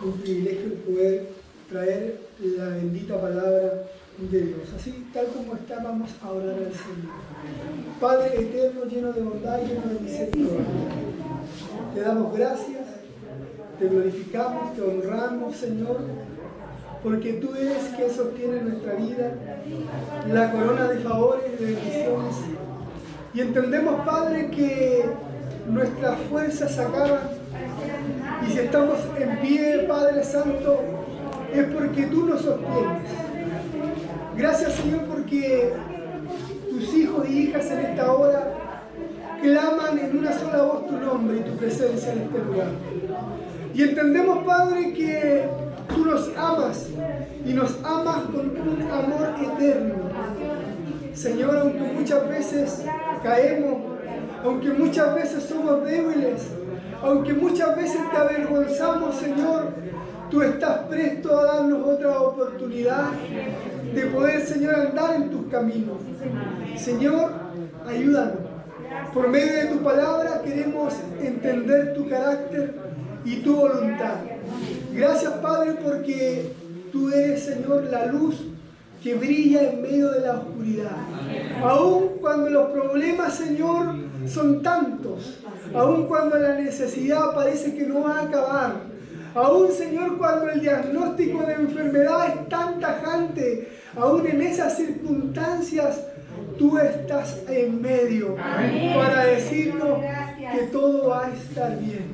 un privilegio el poder traer la bendita palabra de Dios. Así, tal como está, vamos a orar al Señor. Padre eterno, lleno de bondad, lleno de misericordia, te damos gracias, te glorificamos, te honramos, Señor, porque tú eres quien sostiene nuestra vida, la corona de favores y de bendiciones. Y entendemos, Padre, que nuestras fuerzas se acaban. Y si estamos en pie, Padre Santo, es porque tú nos sostienes. Gracias, Señor, porque tus hijos y hijas en esta hora claman en una sola voz tu nombre y tu presencia en este lugar. Y entendemos, Padre, que tú nos amas y nos amas con un amor eterno. Señor, aunque muchas veces caemos, aunque muchas veces somos débiles, aunque muchas veces te avergonzamos, Señor, tú estás presto a darnos otra oportunidad de poder, Señor, andar en tus caminos. Señor, ayúdanos. Por medio de tu palabra queremos entender tu carácter y tu voluntad. Gracias, Padre, porque tú eres, Señor, la luz que brilla en medio de la oscuridad. Aun cuando los problemas, Señor, son tantos, aun cuando la necesidad parece que no va a acabar, aun, Señor, cuando el diagnóstico de enfermedad es tan tajante, aun en esas circunstancias, tú estás en medio. Amén. Para decirnos que todo va a estar bien,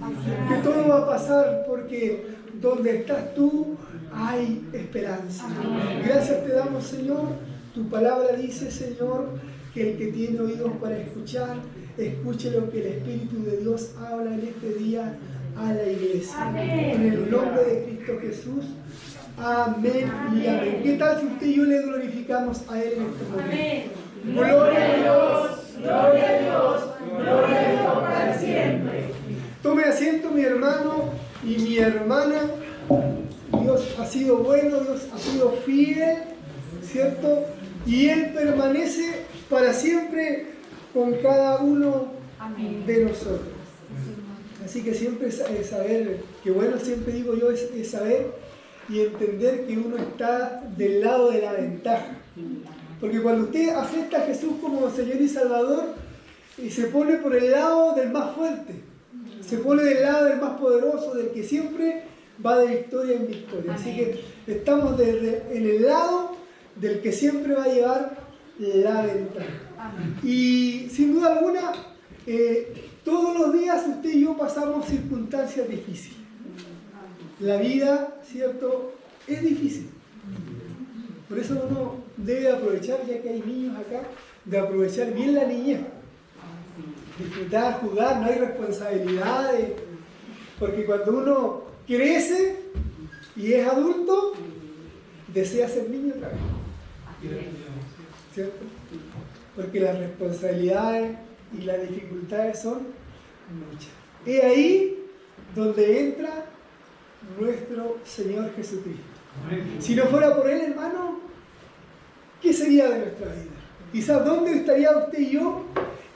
que todo va a pasar, porque donde estás tú hay esperanza. Amén. Gracias te damos, Señor. Tu palabra dice, Señor, que el que tiene oídos para escuchar, escuche lo que el Espíritu de Dios habla en este día a la iglesia. Amén. En el nombre de Cristo Jesús. Amén, amén y amén. ¿Qué tal si usted y yo le glorificamos a Él en este momento? Amén. Gloria a Dios, gloria a Dios, gloria a Dios para siempre. Tome asiento, mi hermano y mi hermana. Dios ha sido bueno, Dios ha sido fiel, ¿cierto? Y Él permanece para siempre con cada uno de nosotros. Así que siempre es saber, que bueno, siempre digo yo, es saber y entender que uno está del lado de la ventaja. Porque cuando usted acepta a Jesús como Señor y Salvador, se pone por el lado del más fuerte, se pone del lado del más poderoso, del que siempre va de victoria en victoria. Así que estamos en el lado del que siempre va a llevar la ventaja. Y sin duda alguna, todos los días usted y yo pasamos circunstancias difíciles. La vida, ¿cierto?, es difícil. Por eso uno debe aprovechar, ya que hay niños acá, de aprovechar bien la niñez. Disfrutar, jugar, no hay responsabilidades. Porque cuando uno crece y es adulto, desea ser niño otra vez. ¿Cierto? Porque las responsabilidades y las dificultades son muchas. Es ahí donde entra nuestro Señor Jesucristo. Si no fuera por Él, hermano, ¿qué sería de nuestra vida? Quizás dónde estaría usted y yo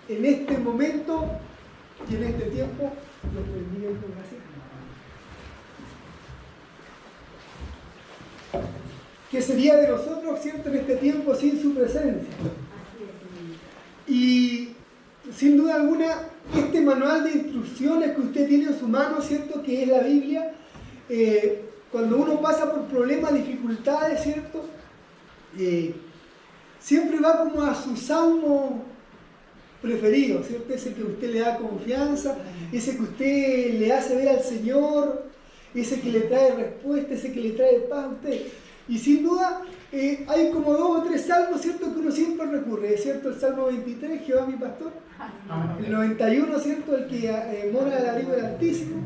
en este momento y en este tiempo. ¿Qué sería de nosotros, cierto, en este tiempo sin su presencia? Y sin duda alguna, este manual de instrucciones que usted tiene en su mano, cierto, que es la Biblia, cuando uno pasa por problemas, dificultades, cierto, siempre va como a su salmo preferido, cierto, ese que usted le da confianza, ese que usted le hace ver al Señor, ese que le trae respuesta, ese que le trae paz a usted. Y sin duda hay como 2 o 3 salmos, ¿cierto?, que uno siempre recurre, ¿cierto? El Salmo 23, Jehová mi pastor. El 91, ¿cierto?, el que mora al abrigo del Altísimo.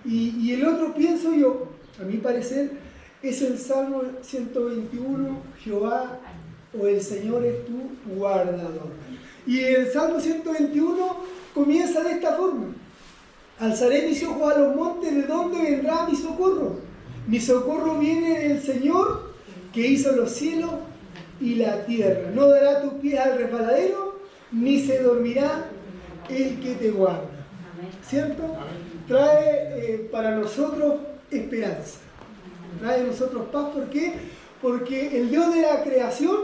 Y el otro, pienso yo, a mi parecer, es el Salmo 121, Jehová o el Señor es tu guardador. Y el Salmo 121 comienza de esta forma: alzaré mis ojos a los montes, ¿de dónde vendrá mi socorro? Mi socorro viene del Señor, que hizo los cielos y la tierra. No dará tus pies al resbaladero, ni se dormirá el que te guarda. ¿Cierto? trae para nosotros esperanza, trae a nosotros paz. ¿Por qué? Porque el Dios de la creación,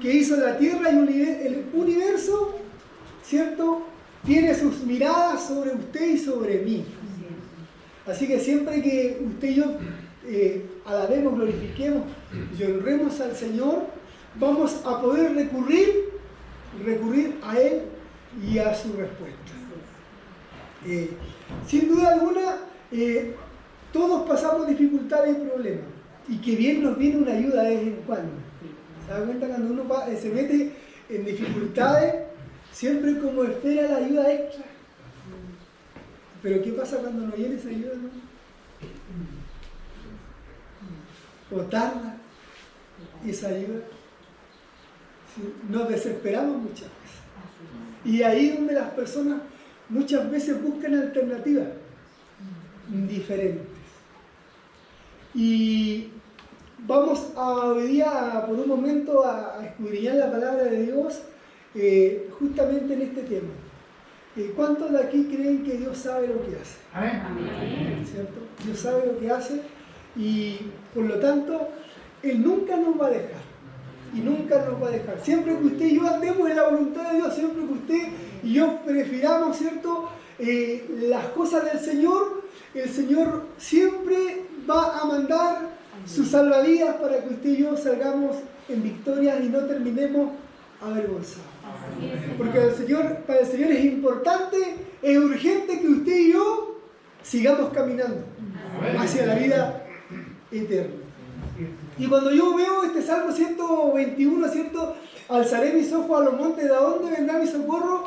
que hizo la tierra y el universo, ¿cierto?, tiene sus miradas sobre usted y sobre mí. Así que siempre que usted y yo alabemos, glorifiquemos y honremos al Señor, vamos a poder recurrir a Él y a su respuesta. Sin duda alguna, todos pasamos dificultades y problemas, y que bien nos viene una ayuda de vez en cuando. ¿Se da cuenta? Cuando uno se mete en dificultades, siempre como espera la ayuda extra. Pero ¿qué pasa cuando no viene esa ayuda? ¿No? O tarda esa ayuda. ¿Sí? Nos desesperamos muchas veces. Y ahí es donde las personas muchas veces buscan alternativas diferentes. Y vamos hoy día por un momento a escudriñar la palabra de Dios justamente en este tema. ¿Cuántos de aquí creen que Dios sabe lo que hace? Amén. ¿Cierto? Dios sabe lo que hace y por lo tanto Él nunca nos va a dejar. Y nunca nos va a dejar. Siempre que usted y yo andemos en la voluntad de Dios, siempre que usted y yo prefiramos, ¿cierto?, las cosas del Señor, el Señor siempre va a mandar sus salvavidas para que usted y yo salgamos en victoria y no terminemos avergonzados. Porque para el Señor es importante, es urgente que usted y yo sigamos caminando hacia la vida eterna. Y cuando yo veo este Salmo 121, ¿cierto?, alzaré mis ojos a los montes, ¿de dónde vendrá mi socorro?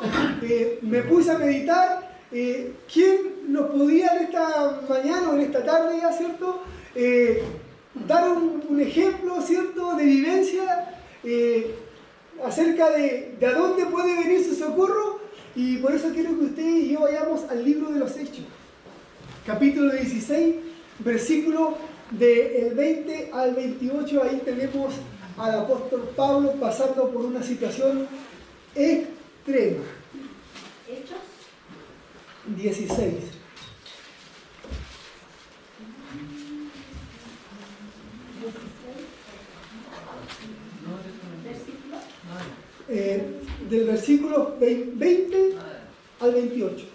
Me puse a meditar, ¿quién nos podía en esta mañana o en esta tarde ya, ¿cierto?, dar un ejemplo, ¿cierto?, de vivencia acerca de a dónde puede venir su socorro. Y por eso quiero que usted y yo vayamos al libro de los Hechos, capítulo 16, versículo del 20 al 28. Ahí tenemos al apóstol Pablo pasando por una situación extrema. Hechos 16. Del versículo 20 al 28.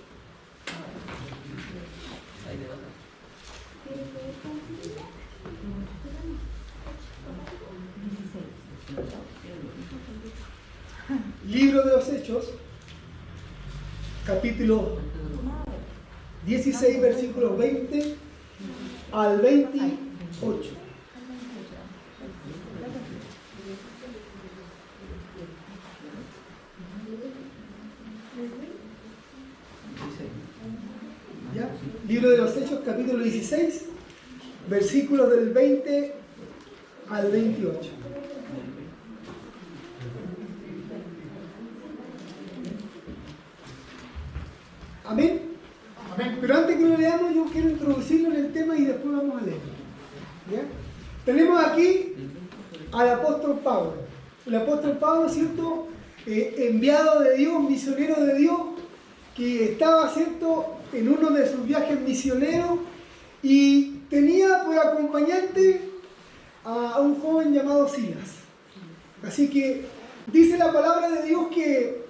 Libro de los Hechos, capítulo 16, versículos 20 al 28. ¿Ya? Libro de los Hechos, capítulo 16, versículos del 20 al 28. Amén. Amén. Pero antes que lo leamos, yo quiero introducirlo en el tema y después vamos a leerlo. ¿Ya? Tenemos aquí al apóstol Pablo. El apóstol Pablo, ¿cierto?, enviado de Dios, misionero de Dios, que estaba, ¿cierto?, en uno de sus viajes misioneros y tenía por acompañante a un joven llamado Silas. Así que dice la palabra de Dios que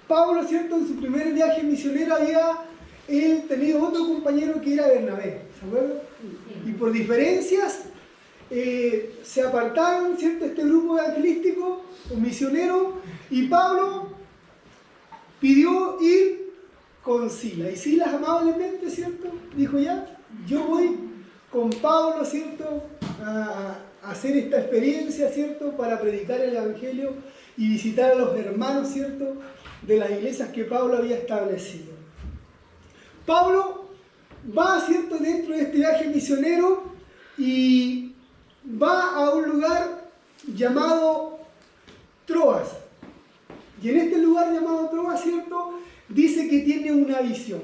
Pablo, ¿cierto?, en su primer viaje misionero había él tenido otro compañero que era Bernabé, ¿se acuerdan? Y por diferencias se apartaron, ¿cierto?, este grupo evangelístico o misionero, y Pablo pidió ir con Silas. Y Silas amablemente, ¿cierto?, dijo: ya, yo voy con Pablo, ¿cierto?, a hacer esta experiencia, ¿cierto?, para predicar el Evangelio y visitar a los hermanos, ¿cierto?, de las iglesias que Pablo había establecido. Pablo va, ¿cierto?, dentro de este viaje misionero y va a un lugar llamado Troas. Y en este lugar llamado Troas, ¿cierto?, dice que tiene una visión.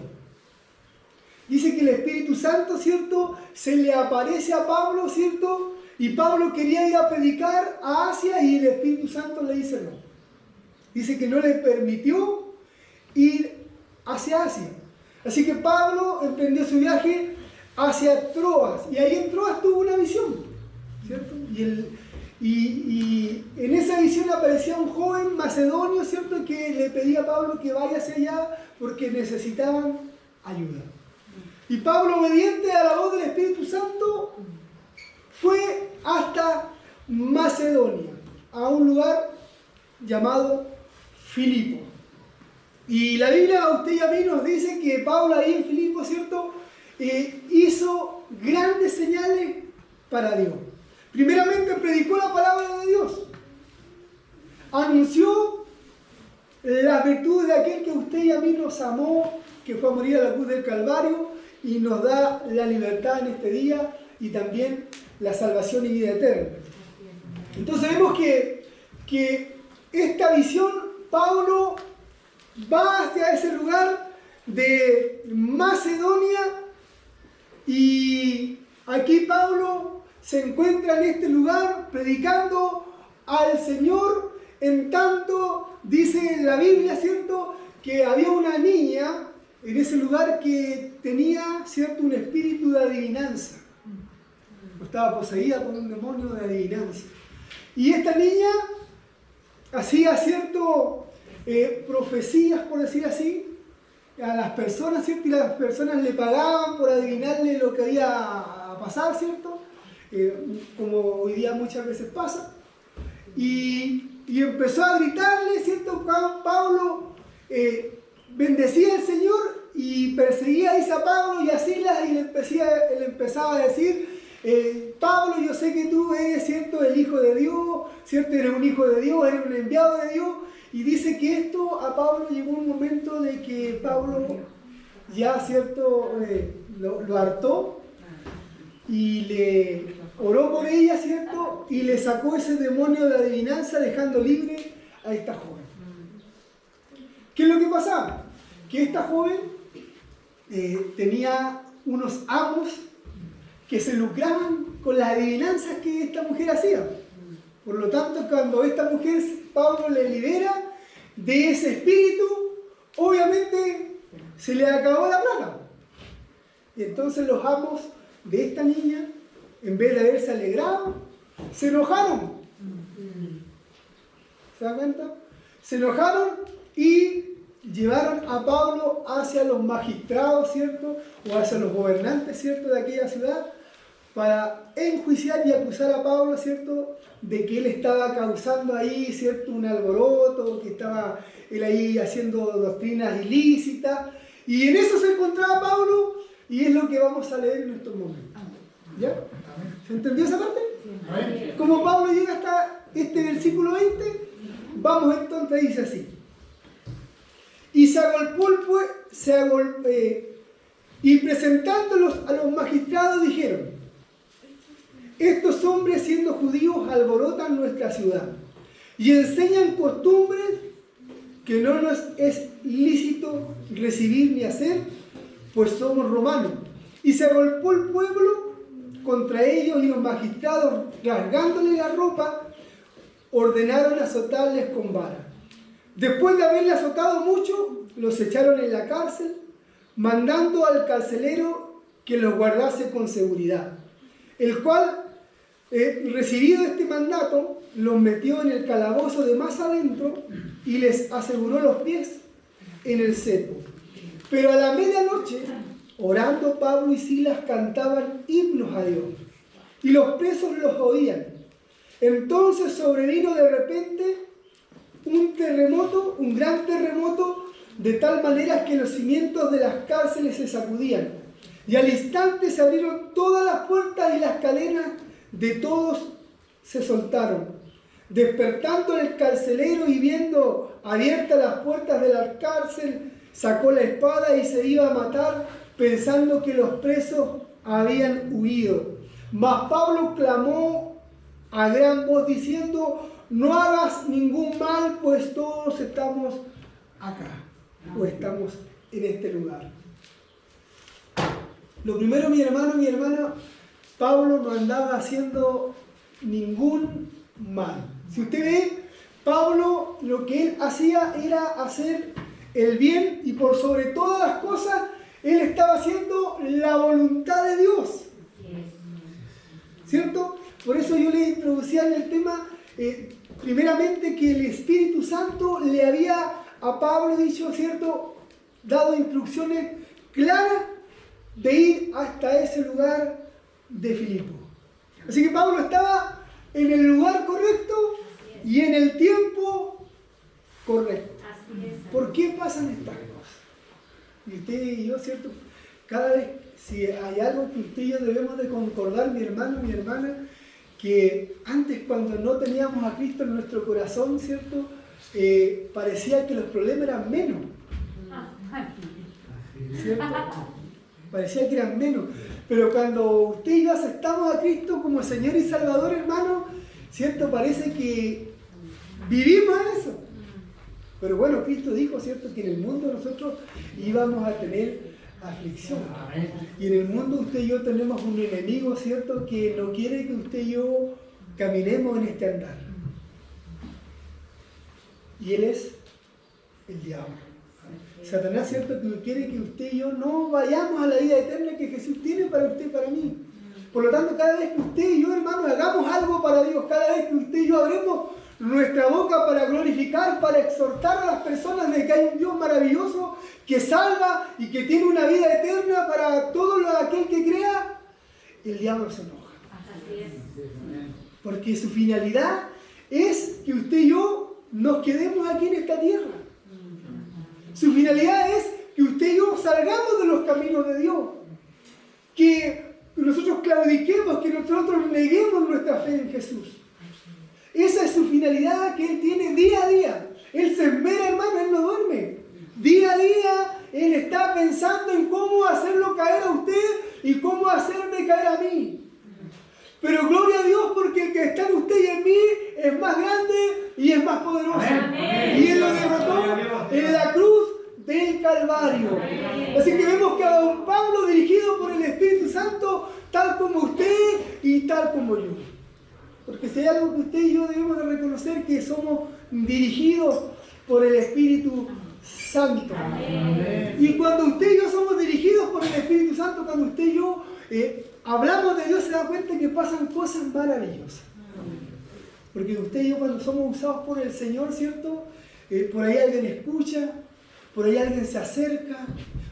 Dice que el Espíritu Santo, ¿cierto?, se le aparece a Pablo, ¿cierto?, y Pablo quería ir a predicar a Asia y el Espíritu Santo le dice no. Dice que no le permitió ir hacia Asia. Así que Pablo emprendió su viaje hacia Troas, y ahí en Troas tuvo una visión, ¿cierto? Y en esa visión aparecía un joven macedonio, ¿cierto?, que le pedía a Pablo que vaya hacia allá porque necesitaban ayuda. Y Pablo, obediente a la voz del Espíritu Santo, fue hasta Macedonia, a un lugar llamado Filipo. Y la Biblia a usted y a mí nos dice que Pablo ahí en Filipo, ¿cierto?, hizo grandes señales para Dios. Primeramente predicó la palabra de Dios, anunció las virtudes de aquel que usted y a mí nos amó, que fue a morir a la cruz del Calvario y nos da la libertad en este día y también la salvación y vida eterna. Entonces vemos que esta visión, Pablo va hacia ese lugar de Macedonia, y aquí Pablo se encuentra en este lugar predicando al Señor. En tanto, dice la Biblia, ¿cierto?, que había una niña en ese lugar que tenía, ¿cierto?, un espíritu de adivinanza. Estaba poseída por un demonio de adivinanza. Y esta niña hacía, ¿cierto?, profecías, por decir así, a las personas, ¿cierto? Y las personas le pagaban por adivinarle lo que iba a pasar, ¿cierto? Como hoy día muchas veces pasa. Y empezó a gritarle, ¿cierto? Pablo bendecía al Señor y perseguía a Pablo y a Silas, y le empezaba a decir: Pablo, yo sé que tú eres, ¿cierto?, el Hijo de Dios, ¿cierto? Eres un hijo de Dios, eres un enviado de Dios. Y dice que esto a Pablo llegó un momento de que Pablo ya, ¿cierto?, lo hartó y le oró por ella, ¿cierto?, y le sacó ese demonio de adivinanza, dejando libre a esta joven. ¿Qué es lo que pasaba? Que esta joven tenía unos amos que se lucraban con las adivinanzas que esta mujer hacía. Por lo tanto, cuando esta mujer, Pablo le libera de ese espíritu, obviamente se le acabó la plata. Y entonces los amos de esta niña, en vez de haberse alegrado, se enojaron. ¿Se dan cuenta? Se enojaron y llevaron a Pablo hacia los magistrados, ¿cierto?, o hacia los gobernantes, ¿cierto?, de aquella ciudad, para enjuiciar y acusar a Pablo, ¿cierto?, de que él estaba causando ahí, ¿cierto?, un alboroto, que estaba él ahí haciendo doctrinas ilícitas. Y en eso se encontraba Pablo, y es lo que vamos a leer en estos momentos. ¿Ya? ¿Se entendió esa parte? Como Pablo llega hasta este versículo 20, vamos entonces, dice así: y se agolpó y presentándolos a los magistrados dijeron: estos hombres, siendo judíos, alborotan nuestra ciudad y enseñan costumbres que no nos es lícito recibir ni hacer, pues somos romanos. Y se agolpó el pueblo contra ellos, y los magistrados, rasgándole la ropa, ordenaron azotarles con vara. Después de haberle azotado mucho, los echaron en la cárcel, mandando al carcelero que los guardase con seguridad, el cual, recibido este mandato, los metió en el calabozo de más adentro y les aseguró los pies en el cepo. Pero a la medianoche, orando, Pablo y Silas cantaban himnos a Dios, y los presos los oían. Entonces sobrevino de repente un terremoto, un gran terremoto, de tal manera que los cimientos de las cárceles se sacudían, y al instante se abrieron todas las puertas y las cadenas de todos se soltaron. Despertando el carcelero y viendo abiertas las puertas de la cárcel, sacó la espada y se iba a matar, pensando que los presos habían huido. Mas Pablo clamó a gran voz diciendo: no hagas ningún mal, pues todos estamos acá, o estamos en este lugar. Lo primero, mi hermano, mi hermana, Pablo no andaba haciendo ningún mal. Si usted ve, Pablo lo que él hacía era hacer el bien, y por sobre todas las cosas Él estaba haciendo la voluntad de Dios. ¿Cierto? Por eso yo le introducía en el tema, primeramente, que el Espíritu Santo le había a Pablo dicho, ¿cierto?, dado instrucciones claras de ir hasta ese lugar de Filipo. Así que Pablo estaba en el lugar correcto y en el tiempo correcto. ¿Por qué pasan estas cosas? Y usted y yo, ¿cierto? Cada vez, si hay algo que usted y yo debemos de concordar, mi hermano, mi hermana, que antes cuando no teníamos a Cristo en nuestro corazón, ¿cierto? Parecía que los problemas eran menos. ¿Cierto? Parecía que eran menos. Pero cuando usted y yo aceptamos a Cristo como Señor y Salvador, hermano, ¿cierto? Parece que vivimos eso. Pero bueno, Cristo dijo, ¿cierto?, que en el mundo nosotros íbamos a tener aflicción. Y en el mundo usted y yo tenemos un enemigo, ¿cierto?, que no quiere que usted y yo caminemos en este andar. Y él es el diablo. Satanás, ¿cierto?, que quiere que usted y yo no vayamos a la vida eterna que Jesús tiene para usted y para mí. Por lo tanto, cada vez que usted y yo, hermano, hagamos algo para Dios, cada vez que usted y yo abremos nuestra boca para glorificar, para exhortar a las personas de que hay un Dios maravilloso que salva y que tiene una vida eterna para todo aquel que crea, el diablo se enoja. Porque su finalidad es que usted y yo nos quedemos aquí en esta tierra. Su finalidad es que usted y yo salgamos de los caminos de Dios. Que nosotros claudiquemos, que nosotros neguemos nuestra fe en Jesús. Esa es su finalidad que Él tiene día a día. Él se esmera, hermano, Él no duerme. Día a día Él está pensando en cómo hacerlo caer a usted y cómo hacerme caer a mí. Pero gloria a Dios porque el que está en usted y en mí es más grande y es más poderoso. Amén. Y Él lo derrotó en la cruz del Calvario. Así que vemos que a don Pablo, dirigido por el Espíritu Santo, tal como usted y tal como yo. Porque si hay algo que usted y yo debemos de reconocer, que somos dirigidos por el Espíritu Santo. Amén. Y cuando usted y yo somos dirigidos por el Espíritu Santo, cuando usted y yo hablamos de Dios, se da cuenta que pasan cosas maravillosas. Porque usted y yo, cuando somos usados por el Señor, ¿cierto? Por ahí alguien escucha, por ahí alguien se acerca,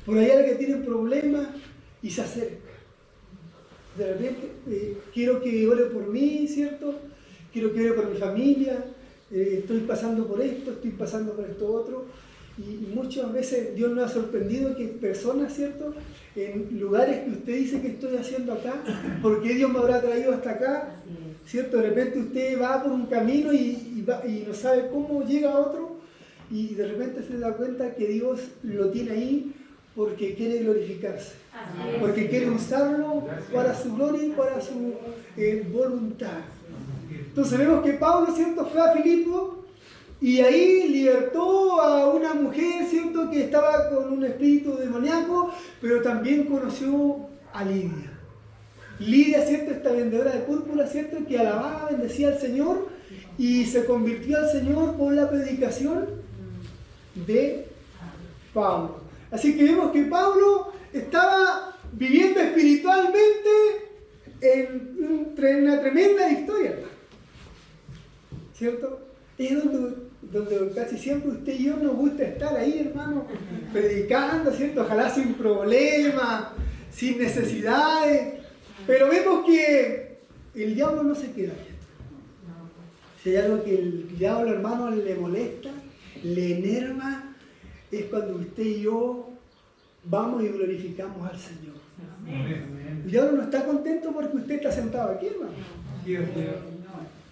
por ahí alguien tiene problemas y se acerca. De repente, quiero que ore por mí, ¿cierto? Quiero que ore por mi familia, estoy pasando por esto, estoy pasando por esto otro. Y muchas veces Dios nos ha sorprendido que personas, ¿cierto?, en lugares que usted dice que estoy haciendo acá, ¿por qué Dios me habrá traído hasta acá? ¿Cierto? De repente usted va por un camino y no sabe cómo llega a otro, y de repente se da cuenta que Dios lo tiene ahí porque quiere glorificarse, porque quiere usarlo para su gloria y para su voluntad. Entonces vemos que Pablo, ¿cierto?, fue a Filipo y ahí libertó a una mujer, ¿cierto?, que estaba con un espíritu demoníaco, pero también conoció a Lidia. Lidia, ¿cierto?, esta vendedora de púrpura, ¿cierto?, que alababa, bendecía al Señor y se convirtió al Señor por la predicación de Pablo. Así que vemos que Pablo estaba viviendo espiritualmente en una tremenda victoria, ¿cierto? Es donde casi siempre usted y yo nos gusta estar ahí, hermano, predicando, ¿cierto? Ojalá sin problemas, sin necesidades. Pero vemos que el diablo no se queda quieto. Si hay algo que el diablo, hermano, le molesta, le enerva, es cuando usted y yo vamos y glorificamos al Señor. Amén. El diablo no está contento porque usted está sentado aquí, hermano.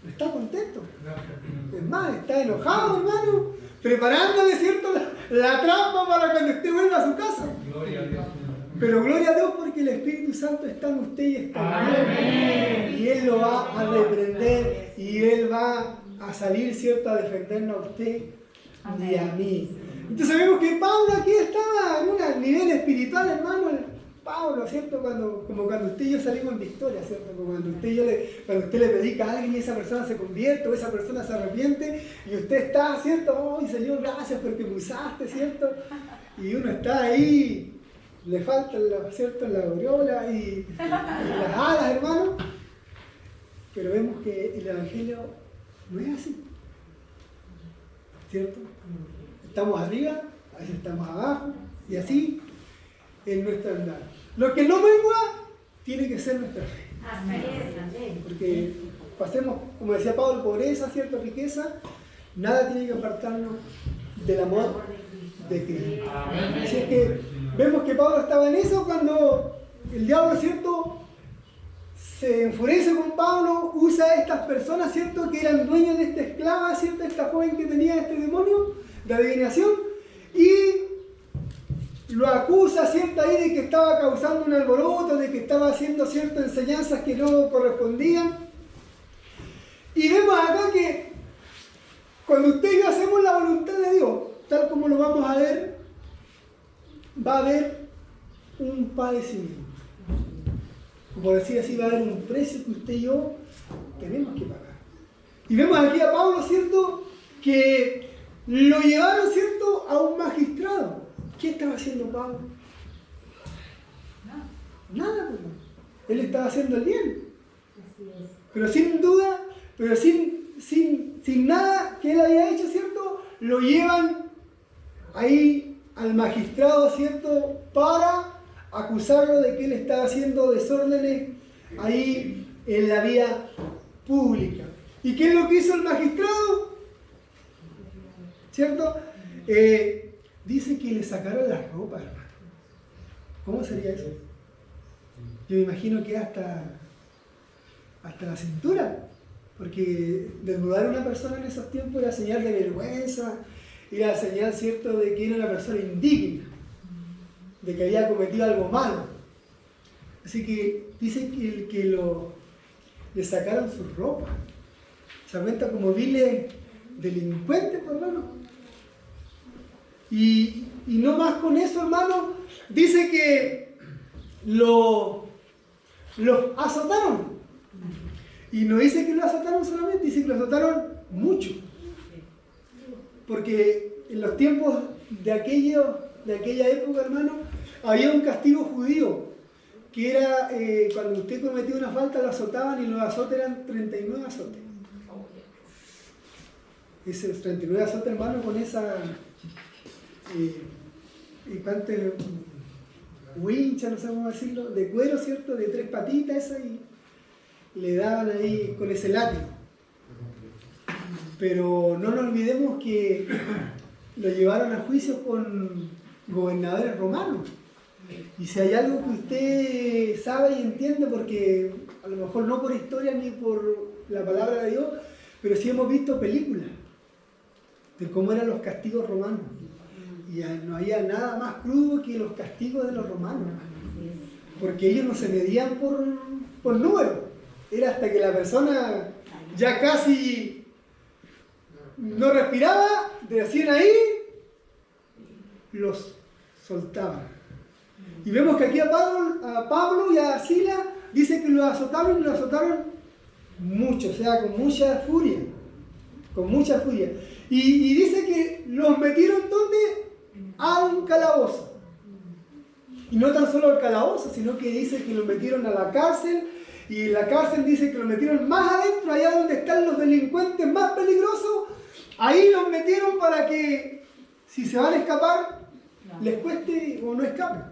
No está contento. Es más, está enojado, hermano, preparándole, ¿cierto?, la trampa para cuando usted vuelva a su casa. Gloria a Dios. Pero gloria a Dios porque el Espíritu Santo está en usted y está en él. Y Él lo va a reprender y Él va a salir, ¿cierto?, a defendernos a usted y a mí. Entonces vemos que Pablo aquí estaba en un nivel espiritual, hermano. Pablo, ¿cierto? Como cuando usted y yo salimos en victoria, ¿cierto? Como cuando usted le predica a alguien y esa persona se convierte o esa persona se arrepiente y usted está, ¿cierto? ¡Oh, Señor, gracias porque me usaste!, ¿cierto? Y uno está ahí le faltan, ¿cierto?, la aureola y las alas, hermano. Pero vemos que el Evangelio no es así, ¿cierto? Estamos arriba, a veces estamos abajo, y así es nuestro andar. Lo que no mengua tiene que ser nuestra fe. Amén. Porque pasemos, como decía Pablo, pobreza, cierta riqueza, nada tiene que apartarnos del amor de Cristo. Así es que vemos que Pablo estaba en eso cuando el diablo, ¿cierto?, se enfurece con Pablo, usa a estas personas, ¿cierto?, que eran dueños de esta esclava, ¿cierto?, esta joven que tenía este demonio de adivinación, y lo acusa, ¿cierto?, ahí de que estaba causando un alboroto, de que estaba haciendo ciertas enseñanzas que no correspondían. Y vemos acá que cuando usted y yo hacemos la voluntad de Dios, tal como lo vamos a ver, va a haber un padecimiento. Por decir así, va a haber un precio que usted y yo tenemos que pagar. Y vemos aquí a Pablo, ¿cierto?, que lo llevaron, ¿cierto?, a un magistrado. ¿Qué estaba haciendo Pablo? Nada, pues. Él estaba haciendo el bien. Pero sin duda, pero sin nada que él había hecho, ¿cierto?, lo llevan ahí al magistrado, ¿cierto?, para acusarlo de que él estaba haciendo desórdenes ahí en la vía pública. ¿Y qué es lo que hizo el magistrado? ¿Cierto? Dice que le sacaron las ropas, hermano. ¿Cómo sería eso? Yo me imagino que hasta la cintura, porque desnudar a una persona en esos tiempos era señal de vergüenza, era señal, ¿cierto?, de que era una persona indigna, de que había cometido algo malo. Así que dice que le sacaron sus ropas. Se cuenta como viles delincuentes, hermano. Y no más con eso, hermano, dice que los azotaron. Y no dice que lo azotaron solamente, dice que lo azotaron mucho. Porque en los tiempos de aquella época, hermano, había un castigo judío, que era cuando usted cometía una falta, lo azotaban, y los azotes eran 39 azotes. Ese 39 azotes, hermano, con esa wincha, no sé cómo decirlo, de cuero, ¿cierto?, de 3 patitas, esa, y le daban ahí con ese látigo. Pero no nos olvidemos que lo llevaron a juicio con gobernadores romanos. Y si hay algo que usted sabe y entiende, porque a lo mejor no por historia ni por la palabra de Dios, pero sí hemos visto películas de cómo eran los castigos romanos. Y no había nada más crudo que los castigos de los romanos, porque ellos no se medían por número. Era hasta que la persona ya casi no respiraba, decían ahí, los soltaban. Y vemos que aquí a Pablo y a Silas dice que lo azotaron, y lo azotaron mucho, o sea, con mucha furia. Con mucha furia. Y dice que los metieron ¿dónde? A un calabozo. Y no tan solo al calabozo, sino que dice que los metieron a la cárcel, y en la cárcel dice que los metieron más adentro, allá donde están los delincuentes más peligrosos. Ahí los metieron para que, si se van a escapar, les cueste o no escapen.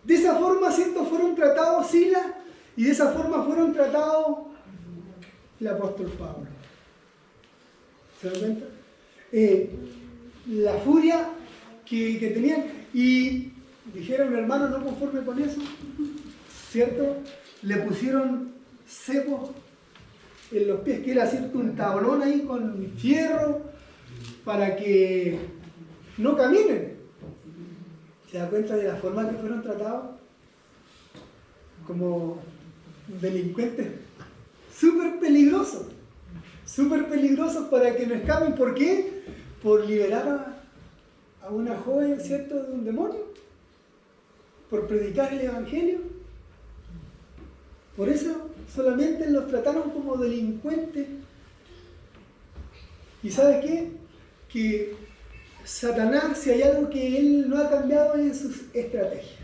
De esa forma, ¿cierto?, fueron tratados Silas, y de esa forma fueron tratados el apóstol Pablo. ¿Se dan cuenta? La furia que tenían, y dijeron, hermano, no conforme con eso, ¿cierto?, le pusieron cepos en los pies, que era, ¿cierto?, un tablón ahí con fierro para que no caminen. ¿Se da cuenta de la forma que fueron tratados? Como delincuentes súper peligrosos para que no escapen. ¿Por qué? Por liberar a una joven, ¿cierto?, de un demonio, por predicar el evangelio. Por eso solamente los trataron como delincuentes. ¿Y sabe qué? Que Satanás, si hay algo que él no ha cambiado es en sus estrategias.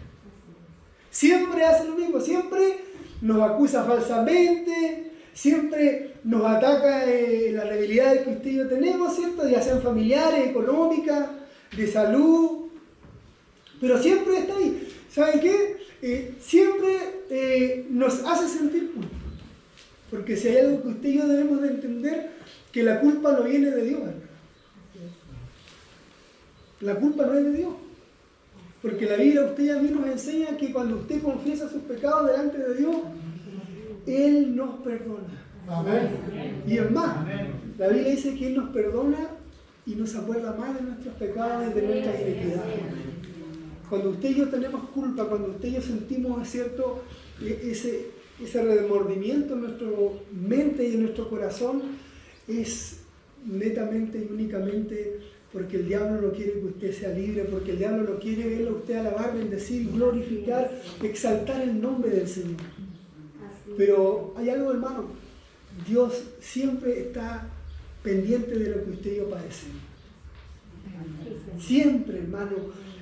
Siempre hace lo mismo, siempre nos acusa falsamente, siempre nos ataca las debilidades que usted y yo tenemos, ¿cierto? Ya sean familiares, económicas, de salud, pero siempre está ahí. ¿Saben qué? Siempre nos hace sentir culpa. Porque si hay algo que usted y yo debemos de entender, que la culpa no viene de Dios, hermano. La culpa no es de Dios. Porque la Biblia, usted y a mí nos enseña que cuando usted confiesa sus pecados delante de Dios, Él nos perdona. Amén. Y es más, la Biblia dice que Él nos perdona y nos acuerda más de nuestros pecados y de nuestras iniquidades. Cuando usted y yo tenemos culpa, cuando usted y yo sentimos cierto ese remordimiento en nuestra mente y en nuestro corazón, es netamente y únicamente porque el diablo no quiere que usted sea libre, porque el diablo no quiere verlo a usted alabar, bendecir, glorificar, exaltar el nombre del Señor. Pero hay algo, hermano, Dios siempre está pendiente de lo que usted y yo padecemos. Siempre, hermano,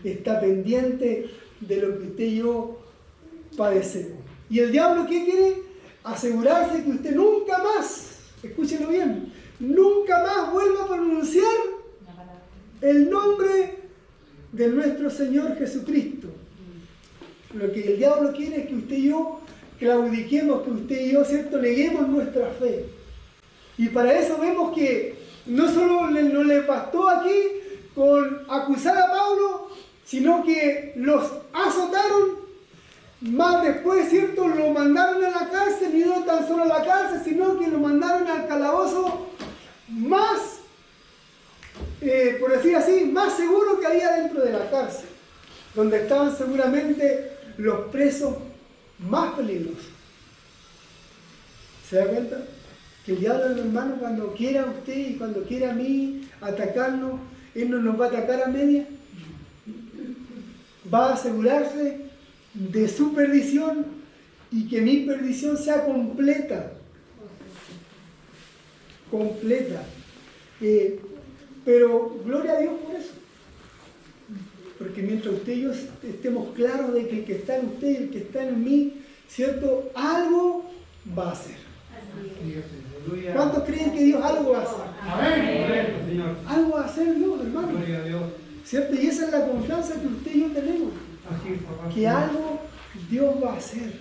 está pendiente de lo que usted y yo padecemos. ¿Y el diablo qué quiere? Asegurarse que usted nunca más, escúchelo bien, nunca más vuelva a pronunciar el nombre de nuestro Señor Jesucristo. Lo que el diablo quiere es que usted y yo claudiquemos, que usted y yo, ¿cierto?, neguemos nuestra fe. Y para eso vemos que no solo no le bastó aquí con acusar a Pablo, sino que los azotaron, más después, ¿cierto?, lo mandaron a la cárcel, y no tan solo a la cárcel, sino que lo mandaron al calabozo más, por decir así, más seguro que había dentro de la cárcel, donde estaban seguramente los presos más peligrosos. ¿Se da cuenta? Que el diablo, hermano, cuando quiera a usted y cuando quiera a mí atacarnos, Él no nos va a atacar a media. Va a asegurarse de su perdición y que mi perdición sea completa. Completa. Pero gloria a Dios por eso. Porque mientras usted y yo estemos claros de que el que está en usted y el que está en mí, ¿cierto?, algo va a hacer. ¿Cuántos creen que Dios algo va a hacer? Amén. Algo va a hacer Dios, hermano. Gloria a Dios. ¿Cierto? Y esa es la confianza que usted y yo tenemos. Que algo Dios va a hacer.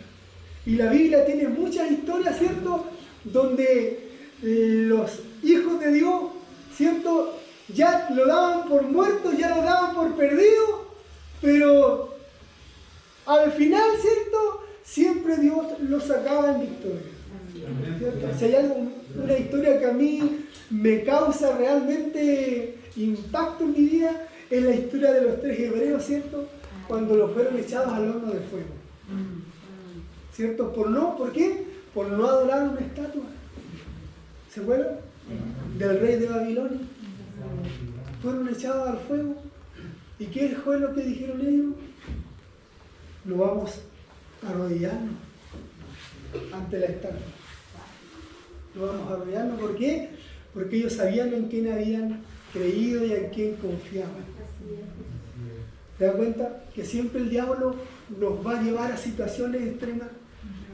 Y la Biblia tiene muchas historias, ¿cierto?, donde los hijos de Dios, ¿cierto?, ya lo daban por muerto, ya lo daban por perdido, pero al final, ¿cierto?, siempre Dios los sacaba en victoria. ¿Cierto? Si hay una historia que a mí me causa realmente impacto en mi vida, es la historia de los 3 hebreos, ¿cierto?, cuando los fueron echados al horno de fuego. ¿Cierto? ¿Por qué? Por no adorar una estatua. ¿Se acuerdan? Del rey de Babilonia. Fueron echados al fuego. ¿Y qué fue lo que dijeron ellos? No vamos a arrodillarnos ante la estatua. No vamos a arrodillarnos. ¿Por qué? Porque ellos sabían en quién habían creído y en quién confiaban. ¿Te das cuenta? Que siempre el diablo nos va a llevar a situaciones extremas.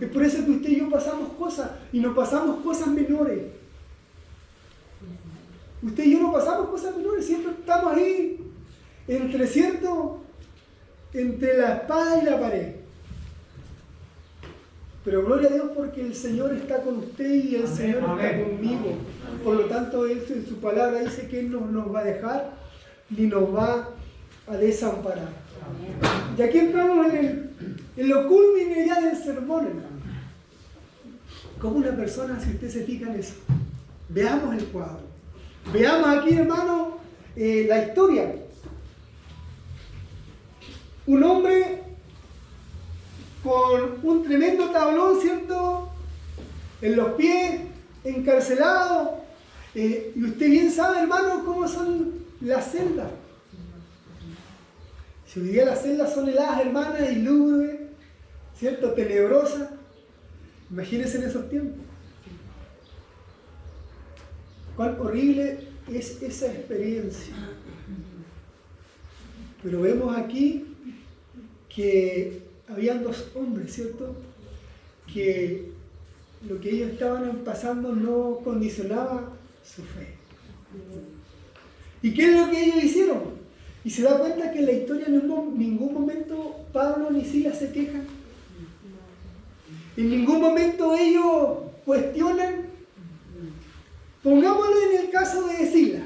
Es por eso que usted y yo pasamos cosas, y no pasamos cosas menores. Usted y yo no pasamos cosas menores, siempre estamos ahí, entre la espada y la pared. Pero gloria a Dios porque el Señor está con usted y el Señor está conmigo. Por lo tanto, Él en su palabra dice que Él no nos va a dejar ni nos va a desamparar. Y aquí entramos en lo culmine ya del sermón, hermano. Como una persona, si usted se fija en eso, veamos el cuadro. Veamos aquí, hermano, la historia. Un hombre con un tremendo tablón, ¿cierto?, en los pies, encarcelado. Y usted bien sabe, hermano, cómo son las celdas. Si hoy día las celdas son heladas, hermanas, y lúgubres, ¿cierto?, tenebrosas. Imagínense en esos tiempos. Cuán horrible es esa experiencia. Pero vemos aquí que habían dos hombres, ¿cierto? Que lo que ellos estaban pasando no condicionaba su fe. ¿Y qué es lo que ellos hicieron? Y se da cuenta que en la historia en ningún momento Pablo ni Silas se quejan. En ningún momento ellos cuestionan. Pongámoslo en el caso de Silas.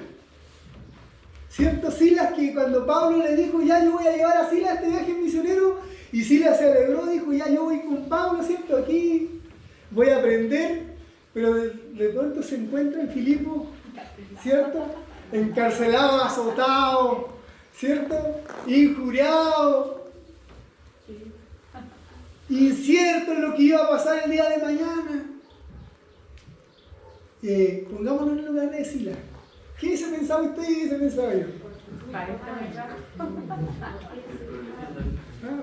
¿Cierto? Silas, que cuando Pablo le dijo, ya yo voy a llevar a Silas a este viaje misionero, y Silas se alegró, dijo, ya yo voy con Pablo, ¿cierto? Aquí voy a aprender, pero de pronto se encuentra en Filipos, ¿cierto? Encarcelado, azotado, ¿cierto? Injuriado, incierto en lo que iba a pasar el día de mañana. Pongámonos en el lugar de Silas. ¿Qué se pensaba usted y qué se pensaba yo?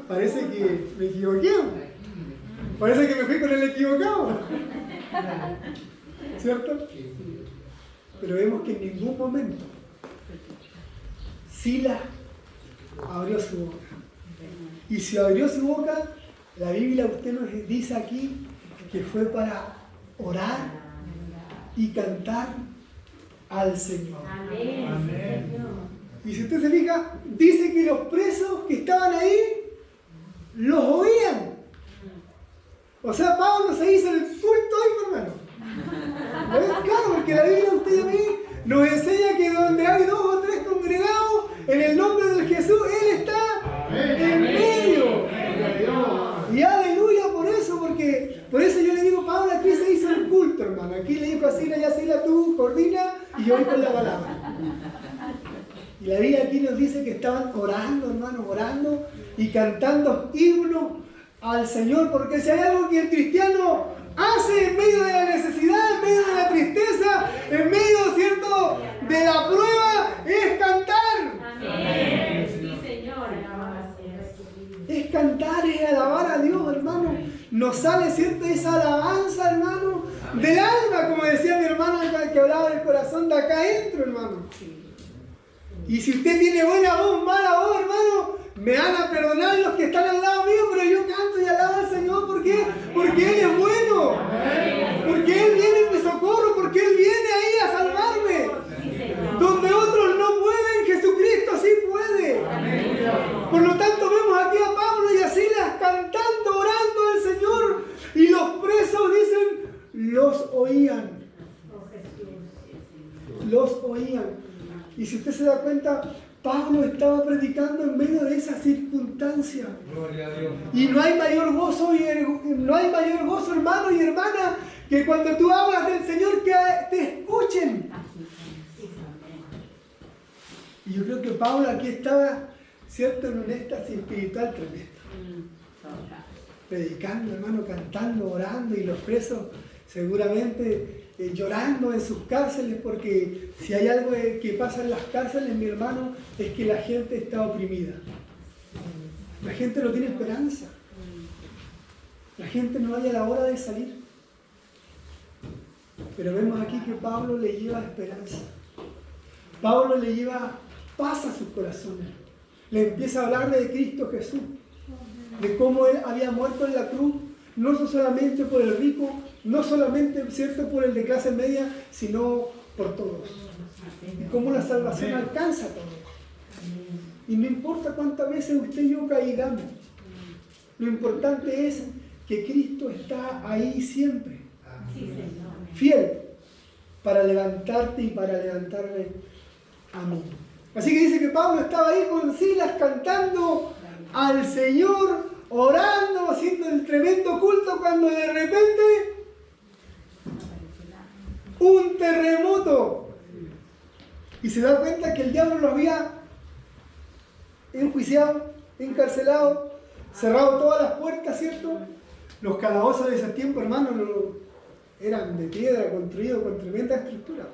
Parece que me equivoqué. Parece que me fui con el equivocado. ¿Cierto? Pero vemos que en ningún momento Silas abrió su boca. Y si abrió su boca, la Biblia usted nos dice aquí que fue para orar y cantar al Señor. Amén. Y si usted se fija, dice que los presos que estaban ahí los oían. O sea, Pablo se hizo el culto ahí, hermano. ¿Ves? Claro, porque la Biblia usted y a mí nos enseña que donde hay 2 o 3 congregados, en el nombre de Jesús, Él está en medio. Y aleluya por eso, porque por eso yo le digo, Pablo, aquí se hizo el culto, hermano. Aquí le dijo a Silas, ya Silas, tú coordina y yo voy con la palabra. Y la Biblia aquí nos dice que estaban orando, hermano, orando y cantando himnos al Señor, porque si hay algo que el cristiano hace en medio de la necesidad, en medio de la tristeza, en medio, ¿cierto?, de la prueba, es cantar. Amén. Sí, Señor. Es cantar, es alabar a Dios, hermano. Nos sale, ¿cierto?, esa alabanza, hermano, del alma, como decía mi hermana que hablaba del corazón, de acá adentro, hermano. Y si usted tiene buena voz, mala voz, hermano, me van a perdonar los que están al lado mío, pero yo canto y alabo al Señor. ¿Por qué? Porque Él es bueno. Porque Él viene en mi socorro, porque Él viene ahí a salvarme. Donde otros no pueden, Jesucristo sí puede. Por lo tanto, vemos aquí a Pablo y a Silas cantando, orando al Señor. Y los presos dicen, los oían. Los oían. Y si usted se da cuenta, Pablo estaba predicando en medio de esa circunstancia. Gloria a Dios. Y no hay mayor gozo, hermano y hermana, que cuando tú hablas del Señor que te escuchen. Y yo creo que Pablo aquí estaba, ¿cierto?, en un éxtasis espiritual tremendo. Predicando, hermano, cantando, orando, y los presos seguramente llorando en sus cárceles, porque si hay algo que pasa en las cárceles, mi hermano, es que la gente está oprimida. La gente no tiene esperanza. La gente no haya la hora de salir. Pero vemos aquí que Pablo le lleva esperanza. Pablo le lleva paz a sus corazones. Le empieza a hablarle de Cristo Jesús, de cómo Él había muerto en la cruz, no solamente por el rico, no solamente, ¿cierto?, por el de clase media, sino por todos. Y cómo la salvación alcanza a todos. Y no importa cuántas veces usted y yo caigamos, lo importante es que Cristo está ahí siempre, fiel, para levantarte y para levantarme a mí. Así que dice que Pablo estaba ahí con Silas cantando al Señor, orando, haciendo el tremendo culto, cuando de repente un terremoto. Y se da cuenta que el diablo lo había enjuiciado, encarcelado, cerrado todas las puertas, ¿cierto? Los calabozos de ese tiempo, hermano, eran de piedra, construidos con tremenda estructura.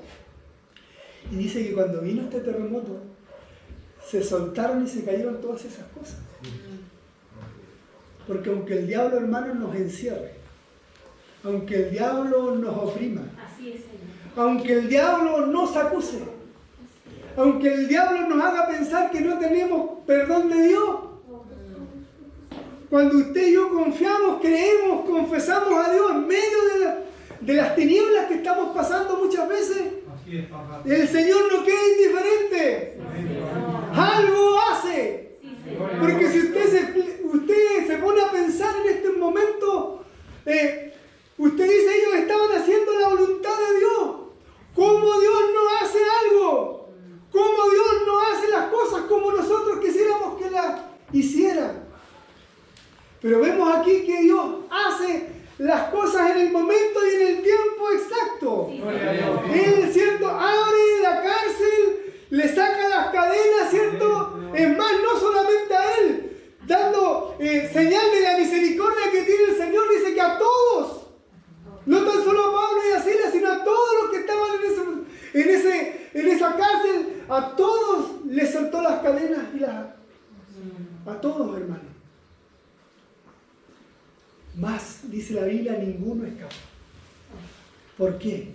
Y dice que cuando vino este terremoto, se soltaron y se cayeron todas esas cosas. Porque aunque el diablo, hermano, nos encierre, aunque el diablo nos oprima, Así es, Señor. aunque el diablo nos acuse, aunque el diablo nos haga pensar que no tenemos perdón de Dios, cuando usted y yo confiamos, creemos, confesamos a Dios en medio de las tinieblas que estamos pasando muchas veces, Así es, papá. el Señor no queda indiferente. Algo hace. Porque si usted se pone a pensar en este momento, usted dice, ellos estaban haciendo la voluntad de Dios. ¿Cómo Dios no hace algo? ¿Cómo Dios no hace las cosas como nosotros quisiéramos que las hiciera? Pero vemos aquí que Dios hace las cosas en el momento y en el tiempo exacto. Él, ¿cierto?, abre la cárcel, le saca las cadenas, ¿cierto? Es más, no solamente a él, dando señal de la misericordia que tiene el Señor, dice que a todos, no tan solo a Pablo y a Silas, sino a todos los que estaban en esa cárcel, a todos les soltó las cadenas a todos, hermanos. Más, dice la Biblia, ninguno escapa. ¿Por qué?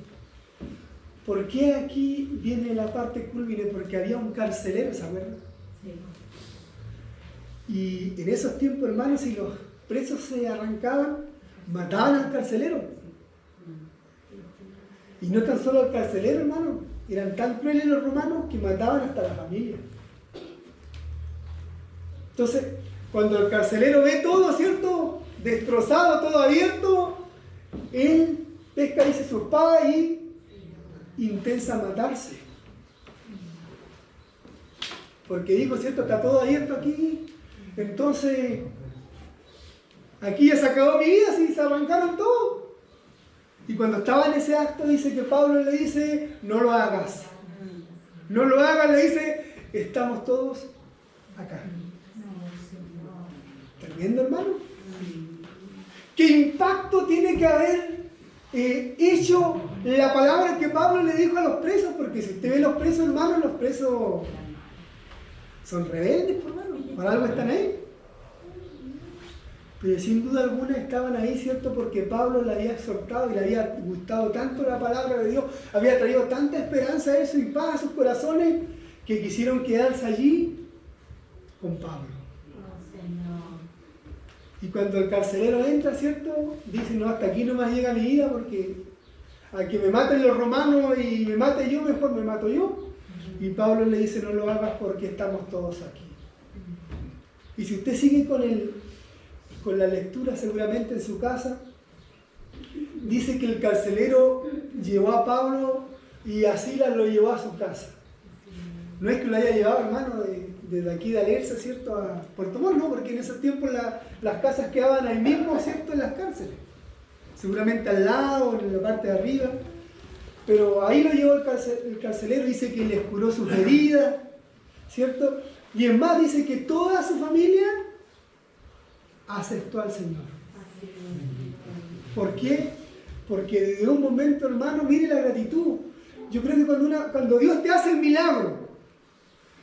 ¿Por qué aquí viene la parte culmine? Porque había un carcelero, ¿se acuerdan? Y en esos tiempos, hermanos, si los presos se arrancaban, mataban al carcelero. Y no tan solo al carcelero, hermano, eran tan crueles los romanos que mataban hasta la familia. Entonces, cuando el carcelero ve todo, ¿cierto?, destrozado, todo abierto, él pesca, dice, su espada y intenta matarse. Porque dijo, ¿cierto?, está todo abierto aquí, entonces aquí ya se acabó mi vida, si se arrancaron todo. Y cuando estaba en ese acto, dice que Pablo le dice, no lo hagas. No lo hagas, le dice, estamos todos acá. ¿Tremendo, hermano? ¿Qué impacto tiene que haber hecho la palabra que Pablo le dijo a los presos? Porque si usted ve los presos, hermano, los presos son rebeldes, hermano. Para algo están ahí. Pero sin duda alguna estaban ahí, ¿cierto? Porque Pablo le había exhortado y le había gustado tanto la palabra de Dios, había traído tanta esperanza a eso y paz a sus corazones, que quisieron quedarse allí con Pablo. Y cuando el carcelero entra, ¿cierto?, dice, no, hasta aquí no más llega mi vida, porque a que me maten los romanos y me mate yo, mejor me mato yo. Y Pablo le dice, no lo hagas porque estamos todos aquí. Y si usted sigue con la lectura seguramente en su casa, dice que el carcelero llevó a Pablo y a Silas lo llevó a su casa. No es que lo haya llevado, hermano, desde aquí de Alerce, ¿cierto?, a Puerto Montt, no, porque en esos tiempos las casas quedaban ahí mismo, ¿cierto?, en las cárceles. Seguramente al lado, en la parte de arriba. Pero ahí lo llevó el carcelero, dice que les curó sus heridas, ¿cierto? Y es más, dice que toda su familia aceptó al Señor. ¿Por qué? Porque desde un momento, hermano, mire la gratitud. Yo creo que cuando Dios te hace el milagro,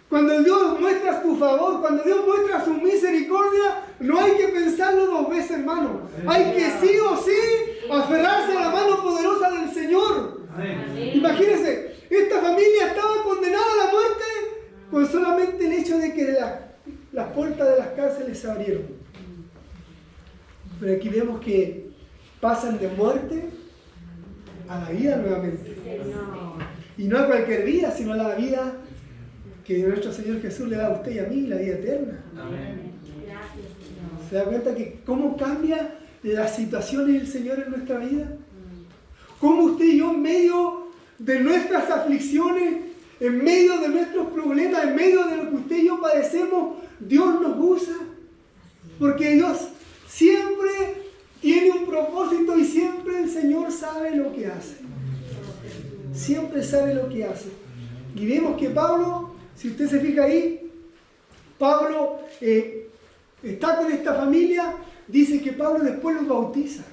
cuando Dios muestra tu favor, cuando Dios muestra su misericordia, no hay que pensarlo dos veces, hermano. Hay que sí o sí aferrarse a la mano poderosa del Señor. Imagínense, esta familia estaba condenada a la muerte con solamente el hecho de que las puertas de las cárceles se abrieron. Pero aquí vemos que pasan de muerte a la vida nuevamente. Y no a cualquier vida, sino a la vida que nuestro Señor Jesús le da a usted y a mí, la vida eterna. ¿Se da cuenta que cómo cambia las situaciones del Señor en nuestra vida? Cómo usted y yo, en medio de nuestras aflicciones, en medio de nuestros problemas, en medio de lo que usted y yo padecemos, Dios nos usa. Porque Dios siempre tiene un propósito y siempre el Señor sabe lo que hace. Siempre sabe lo que hace. Y vemos que Pablo, si usted se fija ahí, Pablo está con esta familia, dice que Pablo después los bautiza.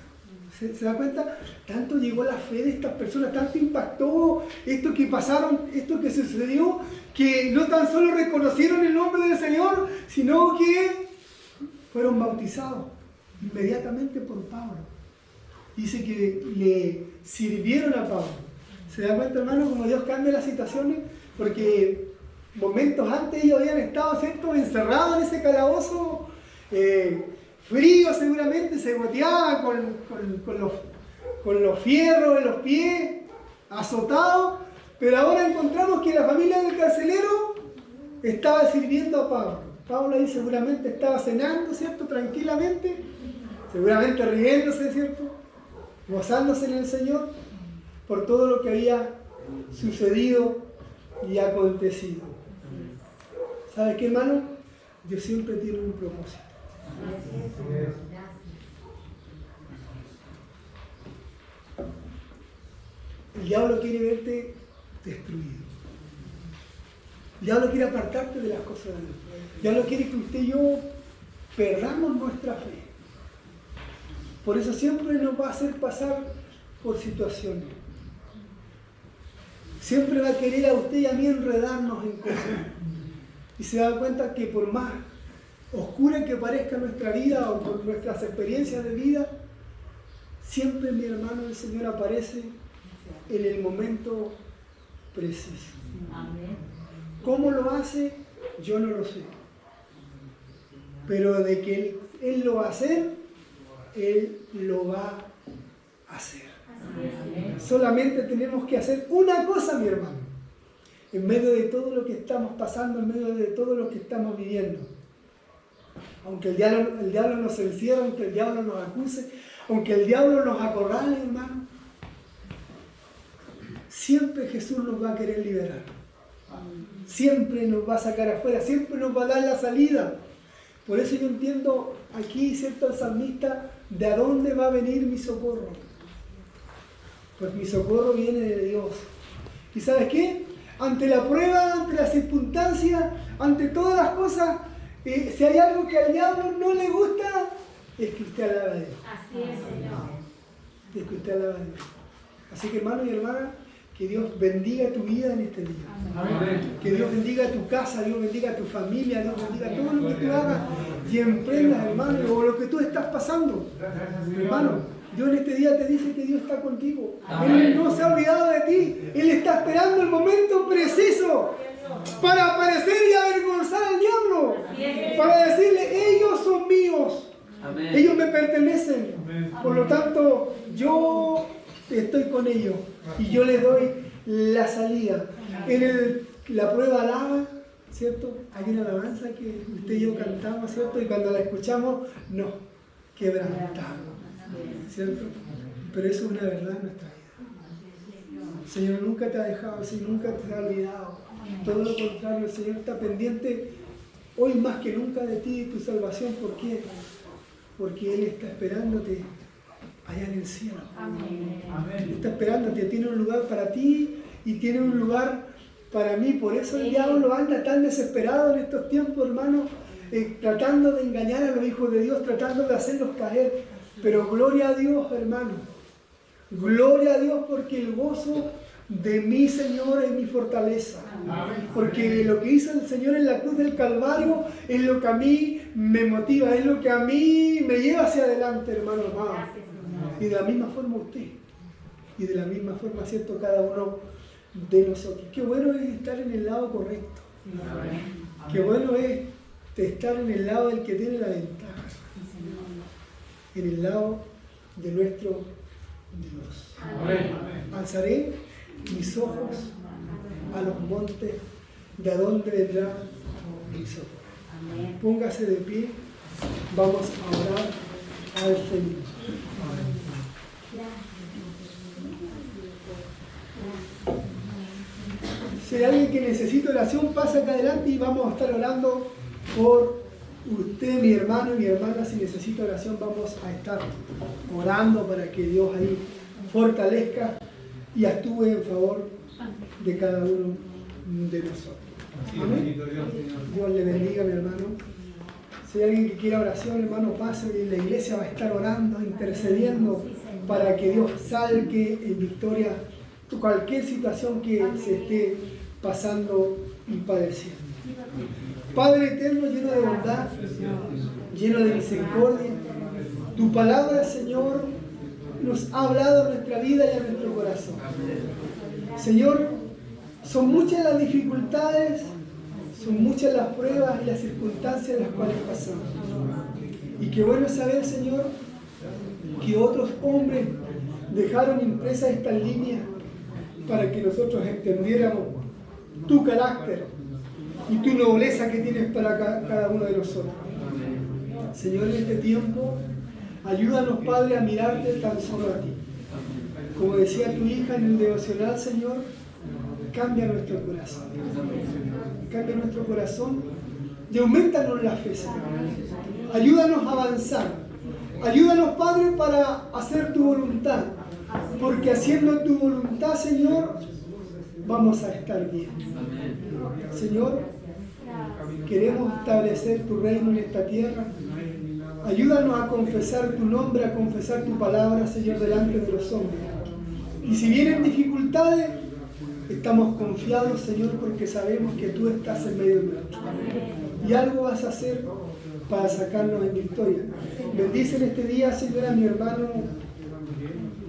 ¿Se da cuenta? Tanto llegó la fe de estas personas, tanto impactó esto que pasaron, esto que sucedió, que no tan solo reconocieron el nombre del Señor, sino que fueron bautizados inmediatamente por Pablo. Dice que le sirvieron a Pablo. ¿Se da cuenta, hermano, cómo Dios cambia las situaciones? Porque momentos antes ellos habían estado, ¿cierto?, encerrados en ese calabozo, frío seguramente, se goteaban con los fierros en los pies, azotados, pero ahora encontramos que la familia del carcelero estaba sirviendo a Pablo. Pablo ahí seguramente estaba cenando, ¿cierto?, tranquilamente, seguramente riéndose, ¿cierto?, gozándose en el Señor por todo lo que había sucedido y acontecido. ¿Sabes qué, hermano? Dios siempre tiene un propósito. El diablo quiere verte destruido. El diablo quiere apartarte de las cosas de Dios. El diablo quiere que usted y yo perdamos nuestra fe. Por eso siempre nos va a hacer pasar por situaciones. Siempre va a querer a usted y a mí enredarnos en cosas. Y se da cuenta que por más oscura que parezca nuestra vida o por nuestras experiencias de vida, siempre, mi hermano, el Señor aparece en el momento preciso. ¿Cómo lo hace? Yo no lo sé. Pero de que Él lo va a hacer, Él lo va a hacer. Solamente tenemos que hacer una cosa, mi hermano, en medio de todo lo que estamos pasando, en medio de todo lo que estamos viviendo. Aunque el diablo nos encierre, aunque el diablo nos acuse, aunque el diablo nos acorrale, hermano, siempre Jesús nos va a querer liberar. Siempre nos va a sacar afuera, siempre nos va a dar la salida. Por eso yo entiendo aquí, ¿cierto?, el salmista, ¿de a dónde va a venir mi socorro? Pues mi socorro viene de Dios. ¿Y sabes qué? Ante la prueba, ante las circunstancias, ante todas las cosas, si hay algo que al diablo no le gusta, es que usted alaba a Dios. Así es, Señor. Es que usted alaba a Dios. Así que, hermano y hermana, que Dios bendiga tu vida en este día. Amén. Que Dios bendiga tu casa, Dios bendiga tu familia, Dios bendiga todo lo que tú hagas y emprendas, hermano, o lo que tú estás pasando. Hermano, Dios en este día te dice que Dios está contigo. Él no se ha olvidado de ti. Él está esperando el momento preciso para aparecer y avergonzar al diablo. Para decirle, ellos son míos. Amén. Ellos me pertenecen. Por lo tanto, yo estoy con ellos y yo les doy la salida. En la prueba alaba, ¿cierto? Hay una alabanza que usted y yo cantamos, ¿cierto? Y cuando la escuchamos, nos quebrantamos, ¿cierto? Pero eso es una verdad en nuestra vida. El Señor nunca te ha dejado así, nunca te ha olvidado. Todo lo contrario, el Señor está pendiente hoy más que nunca de ti y tu salvación. ¿Por qué? Porque Él está esperándote allá en el cielo. Amén. Está esperándote, tiene un lugar para ti y tiene un lugar para mí. Por eso el diablo anda tan desesperado en estos tiempos, hermano, tratando de engañar a los hijos de Dios, tratando de hacerlos caer. Pero gloria a Dios, hermano. Gloria a Dios, porque el gozo de mi Señor es mi fortaleza. Porque lo que hizo el Señor en la cruz del Calvario es lo que a mí me motiva, es lo que a mí me lleva hacia adelante, hermano amado. Y de la misma forma usted. Y de la misma forma, ¿cierto?, cada uno de nosotros. Qué bueno es estar en el lado correcto. Qué bueno es estar en el lado del que tiene la ventaja. En el lado de nuestro Dios. Alzaré mis ojos a los montes, de dónde vendrá mi socorro. Póngase de pie, vamos a orar al Señor. Si hay alguien que necesita oración, pasa acá adelante y vamos a estar orando por usted, mi hermano y mi hermana. Si necesita oración, vamos a estar orando para que Dios ahí fortalezca y actúe en favor de cada uno de nosotros. Amén. Dios le bendiga, mi hermano. Si hay alguien que quiera oración, hermano, pase y la iglesia va a estar orando, intercediendo para que Dios salgue en victoria cualquier situación que se esté pasando y padeciendo. Padre eterno, lleno de bondad, lleno de misericordia, tu palabra, Señor, nos ha hablado a nuestra vida y a nuestro corazón. Señor, son muchas las dificultades Son muchas las pruebas y las circunstancias en las cuales pasamos. Y qué bueno saber, Señor, que otros hombres dejaron impresas estas líneas para que nosotros entendiéramos tu carácter y tu nobleza que tienes para cada uno de nosotros. Señor, en este tiempo, ayúdanos, Padre, a mirarte tan solo a ti. Como decía tu hija en el devocional, Señor, cambia nuestro corazón. Cambia nuestro corazón y aumentanos la fe, Señor. Ayúdanos a avanzar. Ayúdanos, Padre, para hacer tu voluntad. Porque haciendo tu voluntad, Señor, vamos a estar bien. Señor, queremos establecer tu reino en esta tierra. Ayúdanos a confesar tu nombre, a confesar tu palabra, Señor, delante de los hombres. Y si vienen dificultades, estamos confiados, Señor, porque sabemos que tú estás en medio nuestro. Y algo vas a hacer para sacarnos en victoria. Bendice en este día, Señor, a mi hermano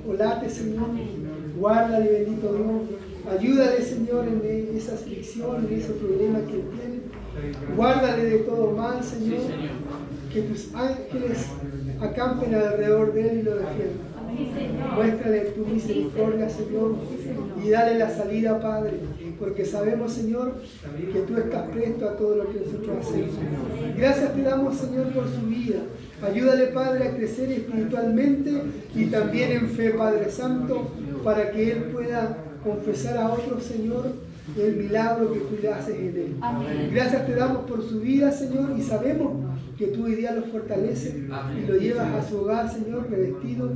Olate, Señor. Guárdale, bendito Dios. Ayúdale, Señor, en esa aflicción, en ese problema que él tiene. Guárdale de todo mal, Señor. Que tus ángeles acampen alrededor de él y lo defiendan. Muéstrale tu misericordia, Señor, y dale la salida, Padre, porque sabemos, Señor, que tú estás presto a todo lo que nosotros hacemos. Gracias te damos, Señor, por su vida. Ayúdale, Padre, a crecer espiritualmente y también en fe, Padre Santo, para que él pueda confesar a otros, Señor, el milagro que tú le haces en él. Amén. Gracias te damos por su vida, Señor, y sabemos que tú hoy día lo fortaleces y lo llevas a su hogar, Señor, revestido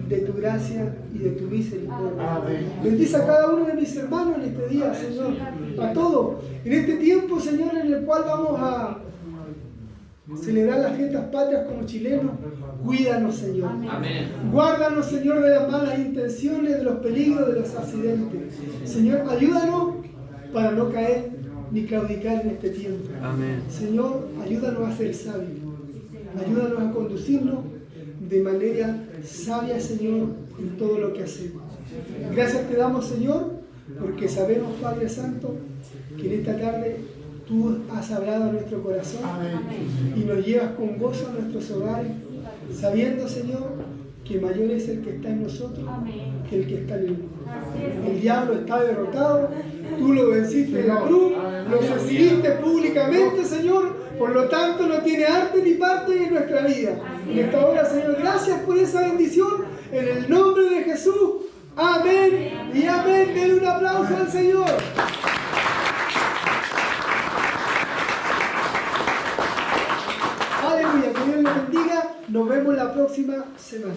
de tu gracia y de tu misericordia. Amén. Bendice a cada uno de mis hermanos en este día, Señor, a todos, en este tiempo, Señor, en el cual vamos a celebrar las fiestas patrias como chilenos. Cuídanos, Señor. Amén. Guárdanos, Señor, de las malas intenciones, de los peligros, de los accidentes. Señor, ayúdanos para no caer ni claudicar en este tiempo. Amén. Señor, ayúdanos a ser sabios. Ayúdanos a conducirnos de manera sabia, Señor, en todo lo que hacemos. Gracias te damos, Señor, porque sabemos, Padre Santo, que en esta tarde tú has hablado a nuestro corazón. Amén. Y nos llevas con gozo a nuestros hogares, sabiendo, Señor, que mayor es el que está en nosotros que el que está en el mundo. El diablo está derrotado, tú lo venciste en la cruz, lo recibiste públicamente, Señor, por lo tanto no tiene arte ni parte en nuestra vida. En esta hora, Señor, gracias por esa bendición, en el nombre de Jesús. Amén y amén. Denle un aplauso al Señor. Aleluya, que Dios les bendiga. Nos vemos la próxima semana.